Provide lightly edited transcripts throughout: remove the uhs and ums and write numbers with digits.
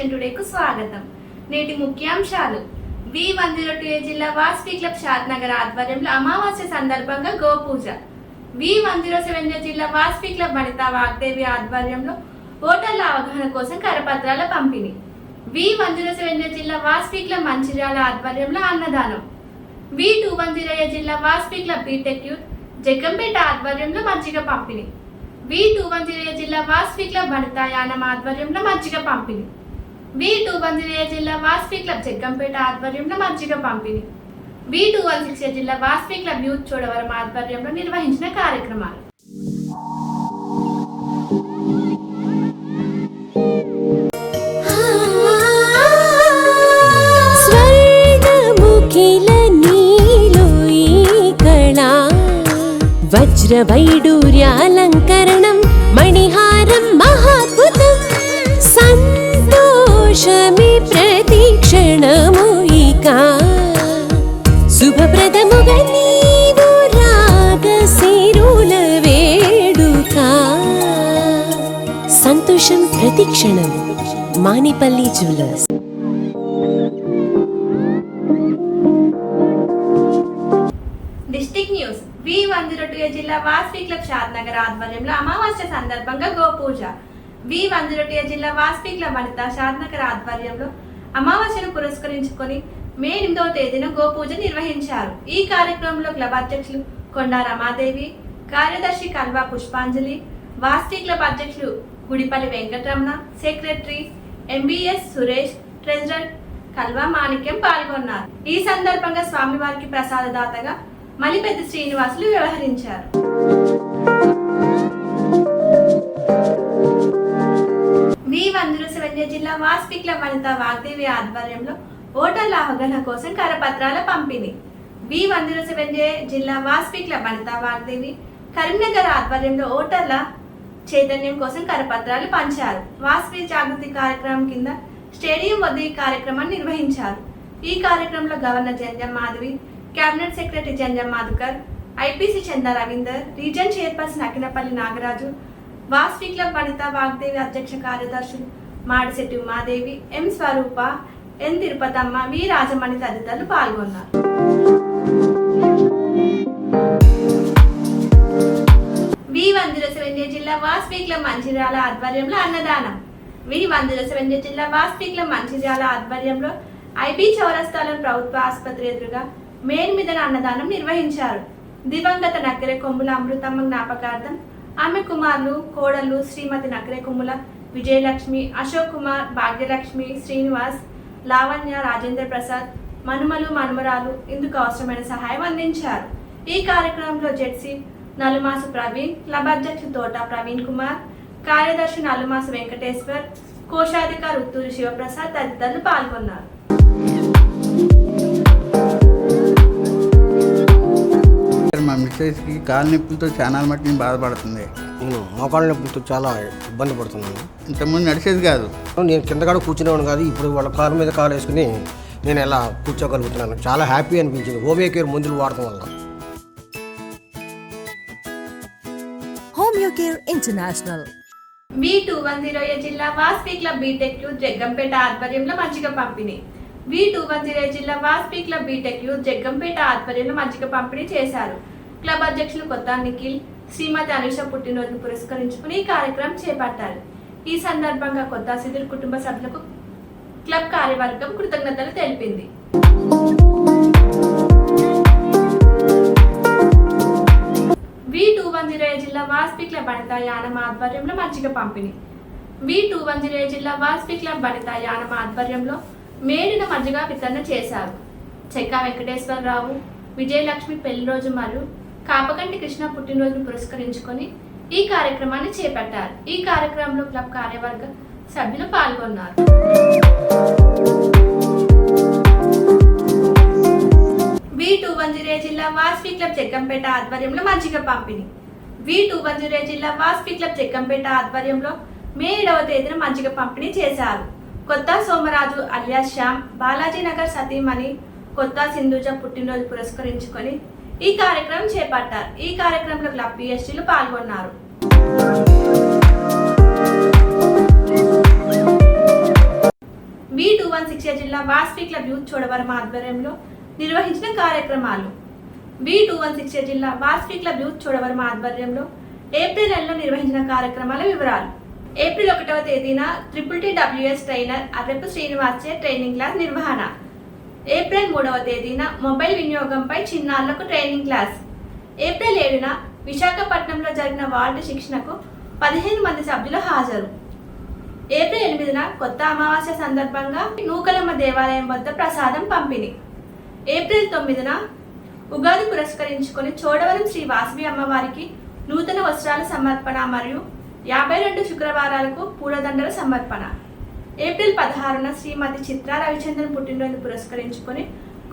Nation టుడేకు స్వాగతం. నేటి ముఖ్యాంశాలు. V102 జిల్లా వాస్వి క్లబ్ షాద్నగర్ ఆధ్వర్యంలో అమావాస్య సందర్భంగా గోపూజ. V107 జిల్లా వాస్వి క్లబ్ వనితా వాగ్దేవి ఆధ్వర్యంలో ఓటర్ల అవగాహన కోసం కరపత్రాల పంపిణీ. V107 జిల్లా వాస్వి క్లబ్ మంచిర్యాల ఆధ్వర్యంలో అన్నదానం. V210 జిల్లా Vasavi club B Tech youth Jaggampeta ఆధ్వర్యంలో మజ్జిగ పంపిణీ. V210 జిల్లా వాస్వి క్లబ్ వనితా యానం ఆధ్వర్యంలో మజ్జిగ పంపిణీ. V210 జిల్లా వాస్వి క్లబ్ జగ్గంపేట ఆధ్వర్యంలో మజ్జిగ పంపిణీ. V216 జిల్లా వాస్వి క్లబ్ యూత్ చోడవరం ఆధ్వర్యంలో నిర్వహించిన కార్యక్రమాలు. వజ్రవైడూర్యాలంకరణం మణిహారం మహాద్భుతం సంతోషమే ప్రతిక్షణము ఇక శుభప్రదముగా నీవు రాగశిరుల వేడుక సంతోషం ప్రతిక్షణం. Manipalli jewellers. District news. V102 జిల్లా వాస్వి క్లబ్ షాద్నగర్ ఆధ్వర్యంలో అమావాస్య సందర్భంగా గోపూజ. V102 జిల్లా వాస్వి క్లబ్ వనిత షాద్నగర్ ఆధ్వర్యంలో అమావాస్యను పురస్కరించుకొని మే 8వ తేదీన గోపూజ నిర్వహించారు. ఈ కార్యక్రమంలో క్లబ్ అధ్యక్షులు కొండా రమాదేవి, కార్యదర్శి కల్వా పుష్పాంజలి, వాస్వి క్లబ్ అధ్యక్షులు Gudipalli Venkataramana, secretary MBS Suresh, treasurer Kalva Manikyam పాల్గొన్నారు. ఈ సందర్భంగా స్వామివారికి ప్రసాదదాతగా మలిపెద్ది శ్రీనివాసులు వ్యవహరించారు. V107 జిల్లా వాస్వి క్లబ్ వనితా వాగ్దేవి ఆధ్వర్యంలో ఓటర్ల అవగాహన కోసం కరపత్రాల పంపిణీ. V107 జిల్లా వాస్వి క్లబ్ వనితా వాగ్దేవి కరీంనగర్ ఆధ్వర్యంలో ఓటర్ల చైతన్యం కోసం కరపత్రాలు పంచారు. వాస్వి జాగృతి కార్యక్రమం కింద స్టేడియం వద్ద ఈ కార్యక్రమాన్ని నిర్వహించారు. ఈ కార్యక్రమంలో governor Janjam Madhavi, cabinet secretary Janjam Madhukar, IPC Chanda Ravinder, region chairperson Akinapalli Nagaraju, Vasavi club Vanitha Vagdevi అధ్యక్ష కార్యదర్శులు మాడిశెట్టి ఉమాదేవి, M స్వరూప, N తిరుపతమ్మ, V రాజమణి తదితరులు పాల్గొన్నారు. V107 జిల్లా వాస్వి క్లబ్ మంచిర్యాల ఆధ్వర్యంలో అన్నదానం. V107 జిల్లా వాస్వి క్లబ్ మంచిర్యాల ఆధ్వర్యంలో IB చౌరస్తాలో ప్రభుత్వ ఆసుపత్రి ఎదురుగా మే 8న అన్నదానం నిర్వహించారు. దివంగత నక్కరే కొమ్ముల అమృతమ్మ జ్ఞాపకార్థం ఆమె కుమారులు, కోడళ్లు శ్రీమతి నక్కరే కొమ్ముల విజయలక్ష్మి, అశోక్ కుమార్, భాగ్యలక్ష్మి, శ్రీనివాస్, లావణ్య, రాజేంద్ర ప్రసాద్, మనుమలు, మనుమరాలు ఇందుకు అవసరమైన సహాయం అందించారు. ఈ కార్యక్రమంలో జెడ్సీ నలుమాసు ప్రవీణ్, క్లబ్ అధ్యక్షుడు తోట ప్రవీణ్ కుమార్, కార్యదర్శి నలుమాసు వెంకటేశ్వర్, కోశాధికారి ఉత్తూరి శివప్రసాద్ తదితరులు పాల్గొన్నారు. మా మిస్సెస్కి కాలు నొప్పులతో చాలా మట్టి బాధపడుతుంది. నేను మోకాళ్ళ నొప్పులతో చాలా ఇబ్బంది పడుతున్నాను. ఇంతకుముందు నడిచేది కాదు. నేను కిందకాడ కూర్చునేవాడు కాదు. ఇప్పుడు వాళ్ళ కాలు మీద కాలు వేసుకుని నేను ఎలా కూర్చోగలుగుతున్నాను. చాలా హ్యాపీ అనిపించింది హోమియో కేర్ మందులు వాడటం వల్ల. Homeo care international. V210 జిల్లా Vasavi club B Tech youth Jaggampeta ఆధ్వర్యంలో మజ్జిగ పంపిణీ. V210 జిల్లా Vasavi club B Tech youth Jaggampeta ఆధ్వర్యంలో మజ్జిగ పంపిణీ చేశారు. క్లబ్ అధ్యక్షులు కొత్త నిఖిల్, శ్రీమతి అనుష పుట్టినరోజును పురస్కరించుకుని ఈ కార్యక్రమం చేపట్టారు. ఈ సందర్భంగా కొత్త సిద్ధుల కుటుంబ సభ్యులకు క్లబ్ కార్యవర్గం కృతజ్ఞతలు తెలిపింది. V210 జిల్లా వాస్వి క్లబ్ వనితా యానం ఆధ్వర్యంలో మజ్జిగ పంపిణీ. V210 జిల్లా వాస్వి క్లబ్ వనితా యానం ఆధ్వర్యంలో మేడిన మజ్జిగ వితరణ చేశారు. చెక్కా వెంకటేశ్వరరావు, విజయలక్ష్మి పెళ్లి రోజు మరియు కాపకంటి కృష్ణ పుట్టినరోజును పురస్కరించుకొని ఈ కార్యక్రమాన్ని చేపట్టారు. ఈ కార్యక్రమంలో క్లబ్ కార్యవర్గ సభ్యులు పాల్గొన్నారు. V210 జిల్లా వాస్వి క్లబ్ జగ్గంపేట ఆధ్వర్యంలో మజ్జిగ పంపిణీ. V210 జిల్లా వాస్వి క్లబ్ జగ్గంపేట ఆధ్వర్యంలో మే 7వ తేదీన మజ్జిగ పంపిణీ చేశారు. కొత్త సోమరాజు అలియాస్ శ్యామ్, బాలాజీ నగర్ సతీమణి కొత్త సింధుజ పుట్టినరోజు పురస్కరించుకొని ఈ కార్యక్రమం చేపట్టారు. ఈ కార్యక్రమంలో క్లబ్ PSTలు పాల్గొన్నారు. శిక్ష జిల్లా వాస్పి క్లబ్ యూత్ చోడవరం ఆధ్వర్యంలో నిర్వహించిన కార్యక్రమాలు. V216 జిల్లా వాస్పి క్లబ్ యూత్ చోడవరం ఆధ్వర్యంలో ఏప్రిల్ నెలలో నిర్వహించిన కార్యక్రమాల వివరాలు. ఏప్రిల్ 1వ తేదీన TTTWS ట్రైనర్ అర్రెపు శ్రీనివాస్ చే ట్రైనింగ్ క్లాస్ నిర్వహణ. ఏప్రిల్ 3వ తేదీన మొబైల్ వినియోగంపై చిన్నారులకు ట్రైనింగ్ క్లాస్. ఏప్రిల్ 7న విశాఖపట్నంలో జరిగిన వార్డు శిక్షణకు 15 మంది సభ్యులు హాజరు. ఏప్రిల్ 8న కొత్త అమావాస్య సందర్భంగా నూకలమ్మ దేవాలయం వద్ద ప్రసాదం పంపిణీ. ఏప్రిల్ 9న ఉగాది పురస్కరించుకొని చోడవరం శ్రీ వాసవి అమ్మవారికి నూతన వస్త్రాల సమర్పణ మరియు 52 శుక్రవారాలకు పూలదండల సమర్పణ. ఏప్రిల్ 16న శ్రీమతి చిత్రా రవిచంద్రన్ పుట్టినరోజు పురస్కరించుకొని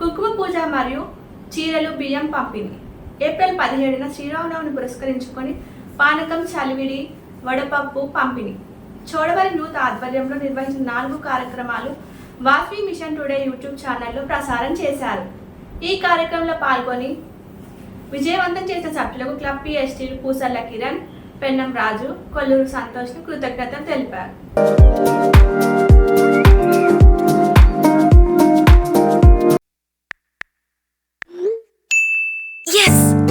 కుంకుమ పూజ మరియు చీరలు బియ్యం పంపిణీ. ఏప్రిల్ 17న శ్రీరామనవమిని పురస్కరించుకొని పానకం చలివిడి వడపప్పు పంపిణీ. చోడవరం యూత్ ఆధ్వర్యంలో నిర్వహించిన 4 కార్యక్రమాలు వాస్వి మిషన్ టుడే యూట్యూబ్ ఛానల్లో ప్రసారం చేశారు. ఈ కార్యక్రమంలో పాల్గొని విజయవంతం చేసిన సభ్యులకు క్లబ్ పిఎస్టీలు పూసల్ల కిరణ్, పెన్నం రాజు, కొల్లూరు సంతోష్ను కృతజ్ఞతలు తెలిపారు.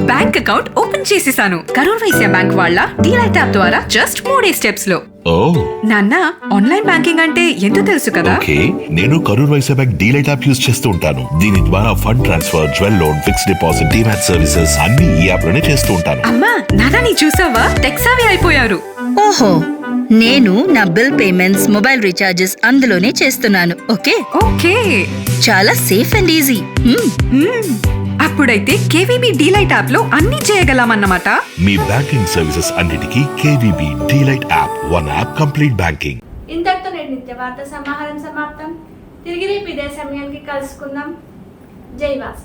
బ్యాంక్ అకౌంట్ ఓపెన్ చేసేసాను. కరూర్ వైశ్య బ్యాంక్ వాళ్ళ డీలైట్ యాప్ ద్వారా జస్ట్ 3 స్టెప్స్ లో. నాన్న, ఆన్లైన్ బ్యాంకింగ్ అంటే ఎంతో తెలుసు కదా. ఓకే, నేను Karur Vysya bank DLite app use చేస్తూ ఉంటాను. దీని ద్వారా fund transfer, jewel loan, fixed deposit, demat services అన్ని ఈ యాప్ లోనే చేస్తూ ఉంటాను. అమ్మా, నాన్న నీ చూసావా, టెక్సావి అయిపోయారు. ఓహో, నేను నా బిల్ పేమెంట్స్, మొబైల్ రీఛార్జెస్ అందులోనే చేస్తున్నాను. ఓకే ఓకే, చాలా సేఫ్ అండ్ ఈజీ. అప్పుడైతే కేవీబీ డీలైట్ యాప్ లో అన్ని చేయగలమన్నమాట. మీ బ్యాంకింగ్ సర్వీసెస్ అన్నిటికీ KVB DLite app, one app complete banking. ఇంతటితో నేటి నిత్య వార్త సమాహారం సమాప్తం. తిరిగి రేపు ఇదే సమయానికి కలుసుకుందాం. జై వాస్.